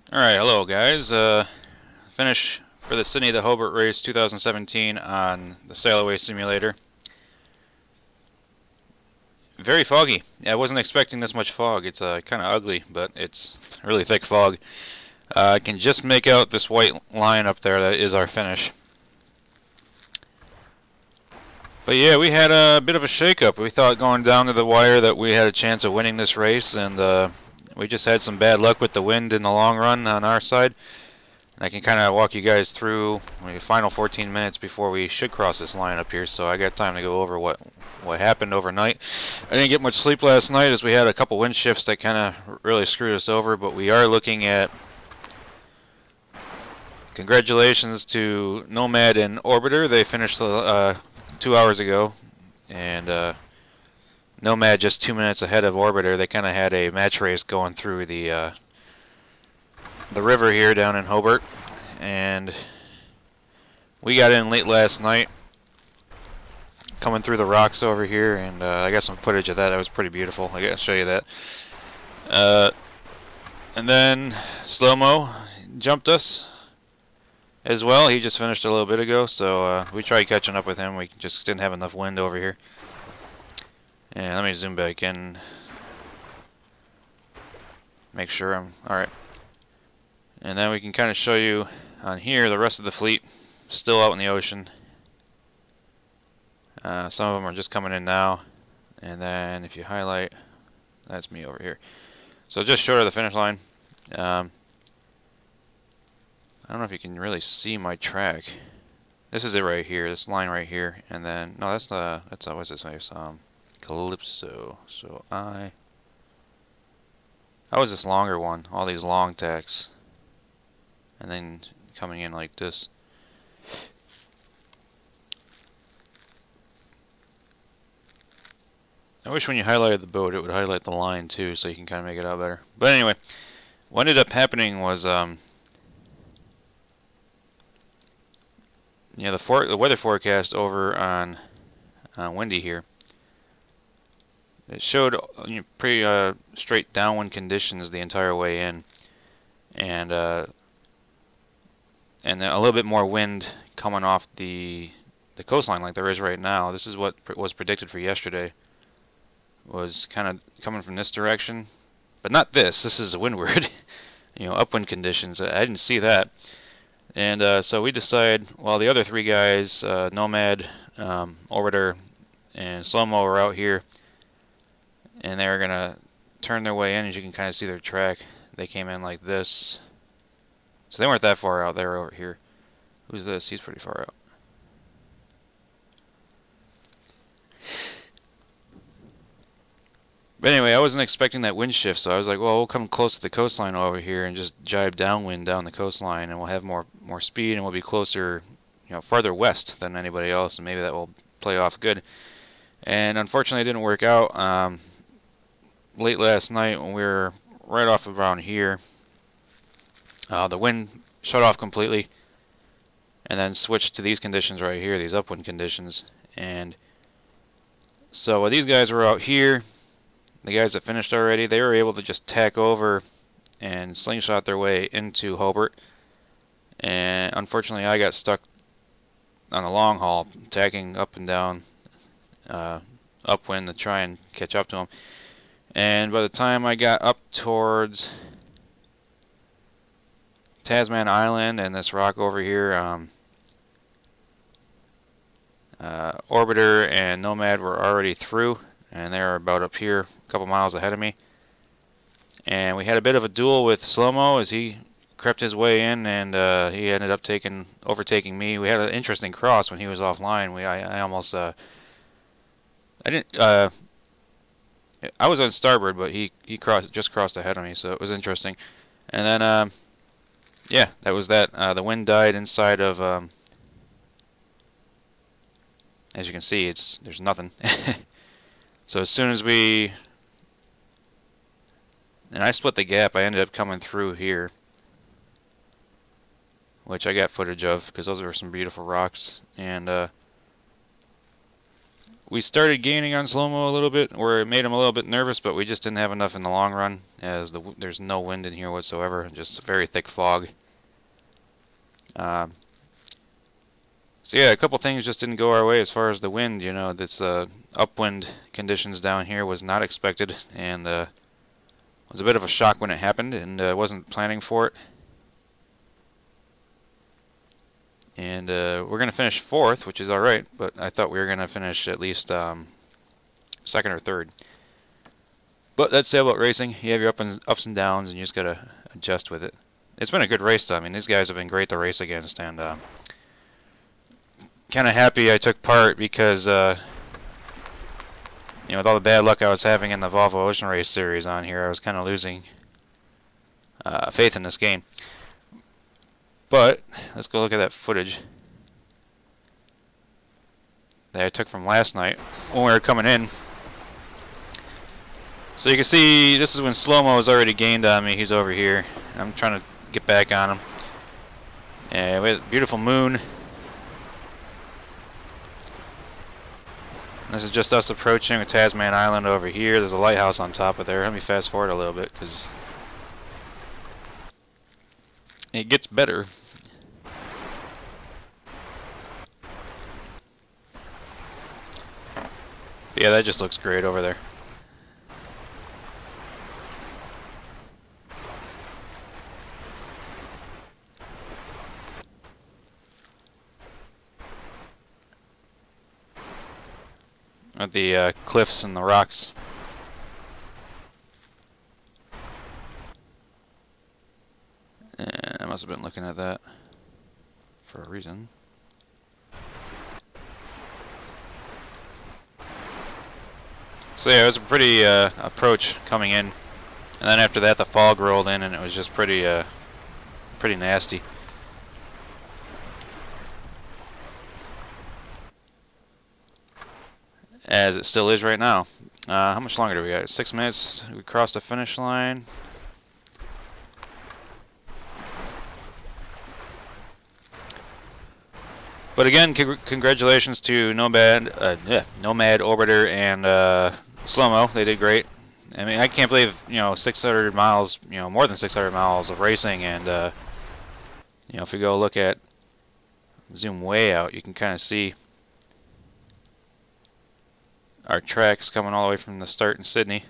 Alright, hello guys. Finish for the Sydney the Hobart race 2017 on the Sailaway simulator. Very foggy. I wasn't expecting this much fog. It's kind of ugly, but it's really thick fog. I can just make out this white line up there that is our finish. But yeah, we had a bit of a shake-up. We thought going down to the wire that we had a chance of winning this race, and we just had some bad luck with the wind in the long run on our side. And I can kind of walk you guys through the final 14 minutes before we should cross this line up here, so I got time to go over what happened overnight. I didn't get much sleep last night as we had a couple wind shifts that kind of really screwed us over, but we are looking at congratulations to Nomad and Orbiter. They finished 2 hours ago, and Nomad just 2 minutes ahead of Orbiter. They kind of had a match race going through the river here down in Hobart, and we got in late last night coming through the rocks over here, and I got some footage of that. That was pretty beautiful. I gotta show you that. And then Slow-Mo jumped us as well. He just finished a little bit ago, so we tried catching up with him. We just didn't have enough wind over here. And let me zoom back in, make sure I'm alright. And then we can kind of show you on here the rest of the fleet still out in the ocean. Some of them are just coming in now. And then if you highlight, that's me over here. So just short of the finish line. I don't know if you can really see my track. This is it right here, this line right here. And then, no, that's what's this place? Calypso. So I was this longer one, all these long tacks. And then coming in like this. I wish when you highlighted the boat it would highlight the line too, so you can kind of make it out better. But anyway, what ended up happening was the weather forecast over on Windy here. It showed pretty straight downwind conditions the entire way in, and a little bit more wind coming off the coastline like there is right now. This is what was predicted for yesterday. Was kind of coming from this direction, but not this. This is windward, upwind conditions. I didn't see that, and so we decided. Well, the other three guys, Nomad, Orbiter, and Slow-Mo, were out here, and they were gonna turn their way in. As you can kind of see their track, they came in like this. So they weren't that far out. They were over here. Who's this? He's pretty far out. But anyway, I wasn't expecting that wind shift, so I was like, well, we'll come close to the coastline over here and just jibe downwind down the coastline, and we'll have more speed, and we'll be closer, farther west than anybody else, and maybe that will play off good. And unfortunately, it didn't work out. Late last night, when we were right off around here, the wind shut off completely, and then switched to these conditions right here, these upwind conditions. And so while these guys were out here, the guys that finished already, they were able to just tack over and slingshot their way into Hobart. And unfortunately, I got stuck on the long haul, tacking up and down upwind to try and catch up to them. And by the time I got up towards Tasman Island and this rock over here, Orbiter and Nomad were already through, and they were about up here, a couple miles ahead of me. And we had a bit of a duel with Slow-Mo as he crept his way in, and he ended up overtaking me. We had an interesting cross when he was offline. I almost I was on starboard, but he just crossed ahead of me, so it was interesting. And then yeah, that was that. The wind died inside of as you can see, there's nothing. So as soon as I split the gap, I ended up coming through here, which I got footage of because those were some beautiful rocks. And We started gaining on slow-mo a little bit, where it made him a little bit nervous, but we just didn't have enough in the long run, as there's no wind in here whatsoever, just very thick fog. So yeah, a couple things just didn't go our way as far as the wind. You know, this upwind conditions down here was not expected, and was a bit of a shock when it happened, and wasn't planning for it. And we're going to finish 4th, which is alright, but I thought we were going to finish at least 2nd or 3rd. But that's sailboat racing. You have your ups and downs, and you just got to adjust with it. It's been a good race, though. I mean, these guys have been great to race against, and kind of happy I took part because, you know, with all the bad luck I was having in the Volvo Ocean Race series on here, I was kind of losing faith in this game. But let's go look at that footage that I took from last night when we were coming in. So you can see this is when slow-mo has already gained on me. He's over here. I'm trying to get back on him. And we had a beautiful moon. This is just us approaching Tasman Island over here. There's a lighthouse on top of there. Let me fast forward a little bit because it gets better. Yeah, that just looks great over there. At the cliffs and the rocks. And I must have been looking at that for a reason. So yeah, it was a pretty approach coming in, and then after that the fog rolled in, and it was just pretty nasty. As it still is right now. How much longer do we got? 6 minutes. We crossed the finish line. But again, congratulations to Nomad, Orbiter, and Slow-mo. They did great. I mean, I can't believe, you know, 600 miles, you know, more than 600 miles of racing, and you know, if we go look at, zoom way out, you can kind of see our tracks coming all the way from the start in Sydney.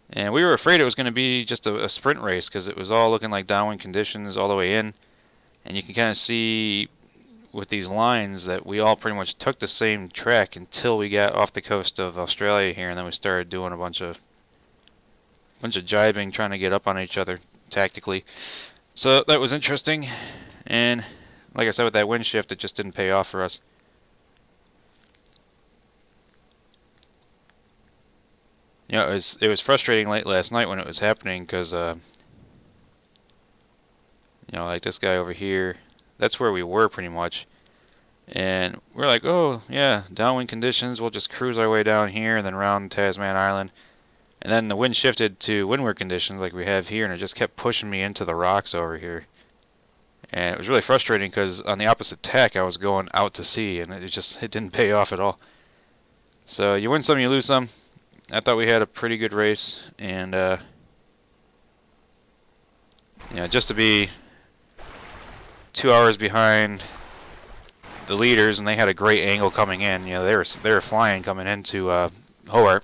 And we were afraid it was going to be just a sprint race because it was all looking like downwind conditions all the way in. And you can kind of see with these lines that we all pretty much took the same track until we got off the coast of Australia here, and then we started doing a bunch of jibing, trying to get up on each other tactically. So that was interesting. And like I said, with that wind shift, it just didn't pay off for us. You know, it was frustrating late last night when it was happening because, you know, like this guy over here, that's where we were pretty much. And we're like, oh, yeah, downwind conditions, we'll just cruise our way down here and then around Tasman Island. And then the wind shifted to windward conditions like we have here, and it just kept pushing me into the rocks over here. And it was really frustrating because on the opposite tack I was going out to sea, and it didn't pay off at all. So you win some, you lose some. I thought we had a pretty good race, and you know, just to be 2 hours behind the leaders, and they had a great angle coming in. You know, they were flying coming into Hobart,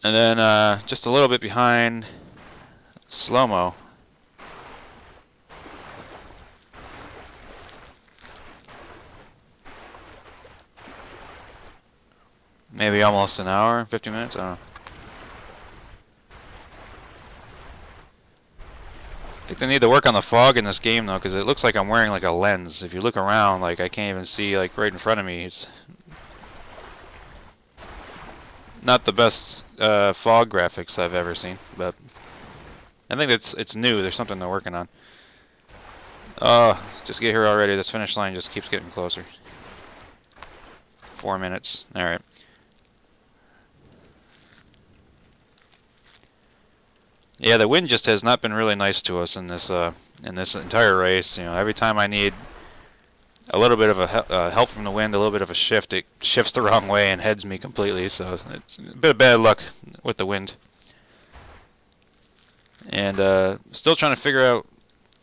and then just a little bit behind Slow-mo. Maybe almost an hour, 50 minutes, I don't know. I think they need to work on the fog in this game, though, because it looks like I'm wearing like a lens. If you look around, like I can't even see like right in front of me. It's not the best fog graphics I've ever seen, but I think it's new. There's something they're working on. Just get here already. This finish line just keeps getting closer. 4 minutes. All right. Yeah, the wind just has not been really nice to us in this entire race. You know, every time I need a little bit of a help from the wind, a little bit of a shift. It shifts the wrong way and heads me completely, so it's a bit of bad luck with the wind. And still trying to figure out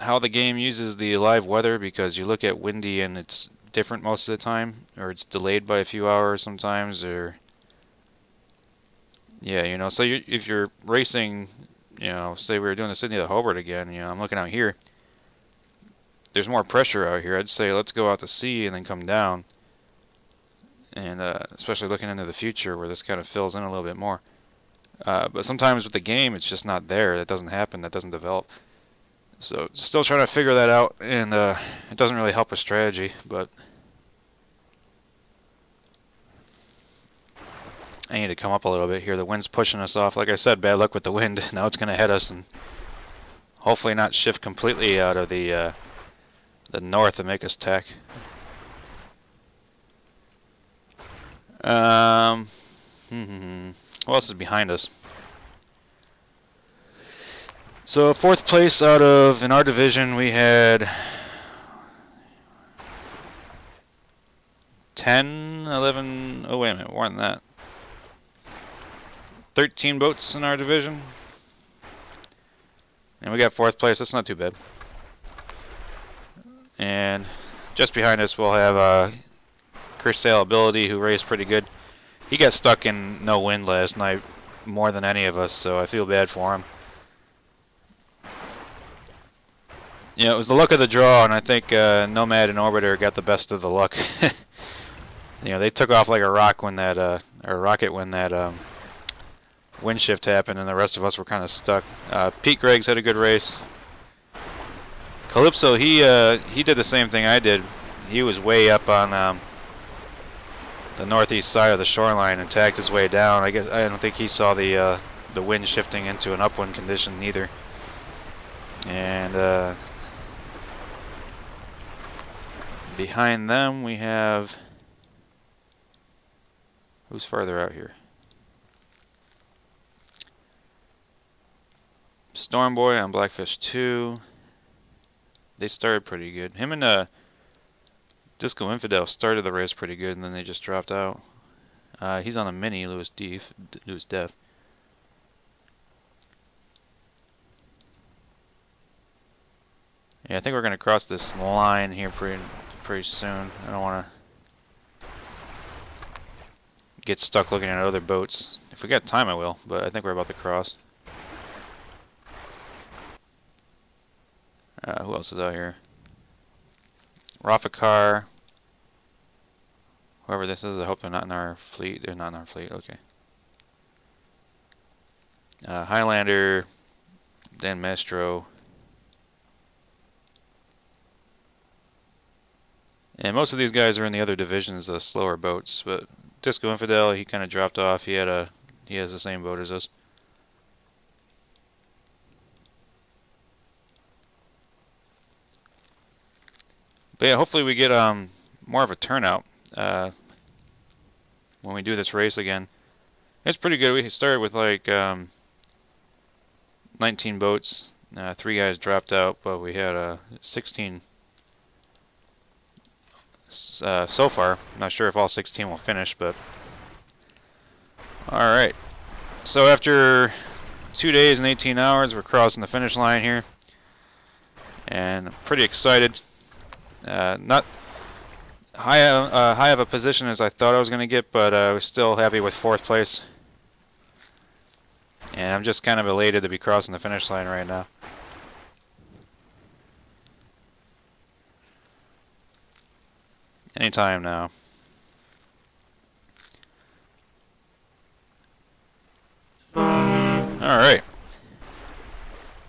how the game uses the live weather, because you look at windy and it's different most of the time, or it's delayed by a few hours sometimes, or yeah, you know. So if you're racing, you know, say we were doing the Sydney to Hobart again, you know, I'm looking out here. There's more pressure out here. I'd say let's go out to sea and then come down, and especially looking into the future where this kind of fills in a little bit more. But sometimes with the game, it's just not there. That doesn't happen. That doesn't develop. So still trying to figure that out, and it doesn't really help with strategy, but I need to come up a little bit here. The wind's pushing us off. Like I said, bad luck with the wind. Now it's going to head us and hopefully not shift completely out of the north and make us tack. What else is behind us? So 4th place out of, in our division, we had 10, 11, oh wait a minute, more than that. 13 boats in our division. And we got 4th place, that's not too bad. And just behind us we'll have Chris Sailability, who raced pretty good. He got stuck in no wind last night more than any of us, so I feel bad for him. Yeah, it was the luck of the draw, and I think Nomad and Orbiter got the best of the luck. You know, they took off like a rock when that, or rocket when that wind shift happened, and the rest of us were kind of stuck. Pete Greggs had a good race. Calypso, he did the same thing I did. He was way up on the northeast side of the shoreline and tacked his way down. I don't think he saw the wind shifting into an upwind condition either. And behind them we have, who's farther out here? Stormboy on Blackfish 2. They started pretty good. Him and Disco Infidel started the race pretty good, and then they just dropped out. He's on a mini Louis Def. Yeah, I think we're going to cross this line here pretty soon. I don't want to get stuck looking at other boats. If we got time, I will, but I think we're about to cross. Who else is out here? Rafikar. Whoever this is, I hope they're not in our fleet. They're not in our fleet, okay. Highlander, Dan Mastro. And most of these guys are in the other divisions, the slower boats. But Disco Infidel, he kind of dropped off. He has the same boat as us. But yeah, hopefully we get more of a turnout when we do this race again. It's pretty good. We started with like 19 boats. 3 guys dropped out, but we had 16 so far. I'm not sure if all 16 will finish, but alright. So after 2 days and 18 hours, we're crossing the finish line here. And I'm pretty excited. Not high of a position as I thought I was going to get, but I was still happy with 4th place. And I'm just kind of elated to be crossing the finish line right now. Anytime now. Alright.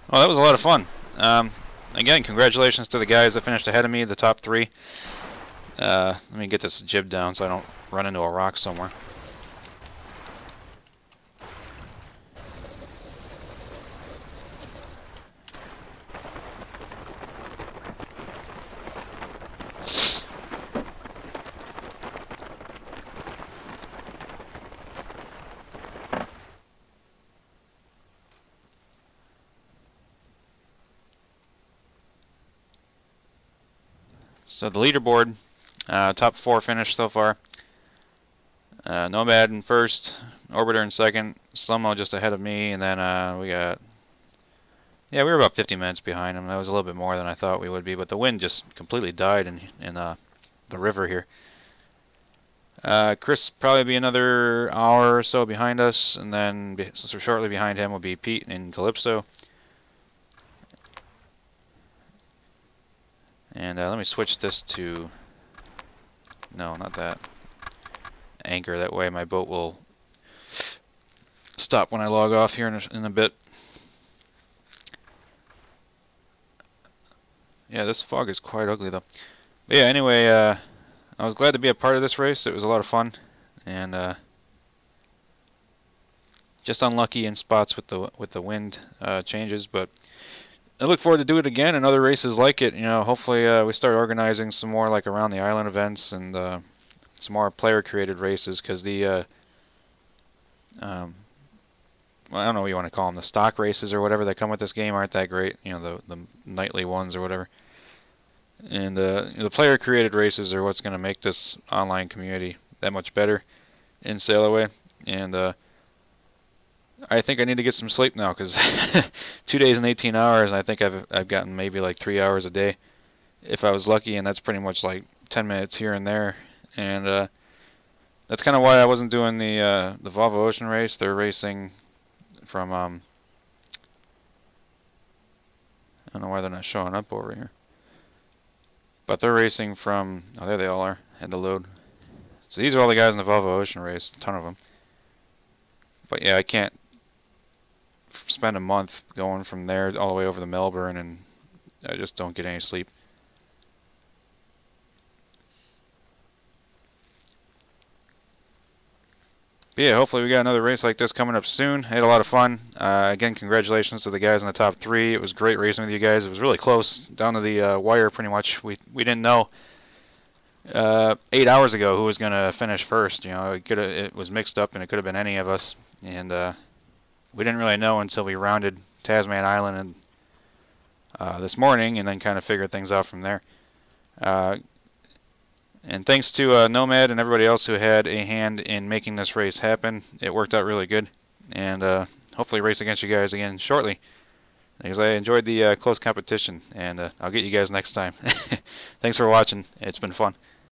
Well, that was a lot of fun. Again, congratulations to the guys that finished ahead of me, the top 3. Let me get this jib down so I don't run into a rock somewhere. So the leaderboard, top 4 finished so far. Nomad in first, Orbiter in second, Slow-Mo just ahead of me, and then we got, yeah, we were about 50 minutes behind him. That was a little bit more than I thought we would be, but the wind just completely died in the river here. Chris probably be another hour or so behind us, and then so shortly behind him will be Pete and Calypso. And let me switch this to, no, not that, anchor. That way my boat will stop when I log off here in a bit. Yeah, this fog is quite ugly though. But yeah, anyway, I was glad to be a part of this race. It was a lot of fun, and just unlucky in spots with the wind changes, but I look forward to do it again and other races like it. You know, hopefully we start organizing some more like around the island events and some more player-created races, because the well, I don't know what you want to call them, the stock races or whatever that come with this game aren't that great. You know, the nightly ones or whatever. And the player-created races are what's going to make this online community that much better in Sailaway. And I think I need to get some sleep now, because 2 days and 18 hours, and I think I've gotten maybe like 3 hours a day if I was lucky, and that's pretty much like 10 minutes here and there. And that's kind of why I wasn't doing the Volvo Ocean race. They're racing from I don't know why they're not showing up over here, but they're racing from, oh, there they all are, had to load. So these are all the guys in the Volvo Ocean race, a ton of them. But yeah, I can't spend a month going from there all the way over to Melbourne, and I just don't get any sleep. But yeah, hopefully we got another race like this coming up soon. I had a lot of fun. Again, congratulations to the guys in the top 3. It was great racing with you guys. It was really close, down to the wire pretty much. We didn't know 8 hours ago who was going to finish first. You know, it was mixed up, and it could have been any of us. And we didn't really know until we rounded Tasman Island and this morning, and then kind of figured things out from there. And thanks to Nomad and everybody else who had a hand in making this race happen. It worked out really good, and hopefully race against you guys again shortly, because I enjoyed the close competition, and I'll get you guys next time. Thanks for watching. It's been fun.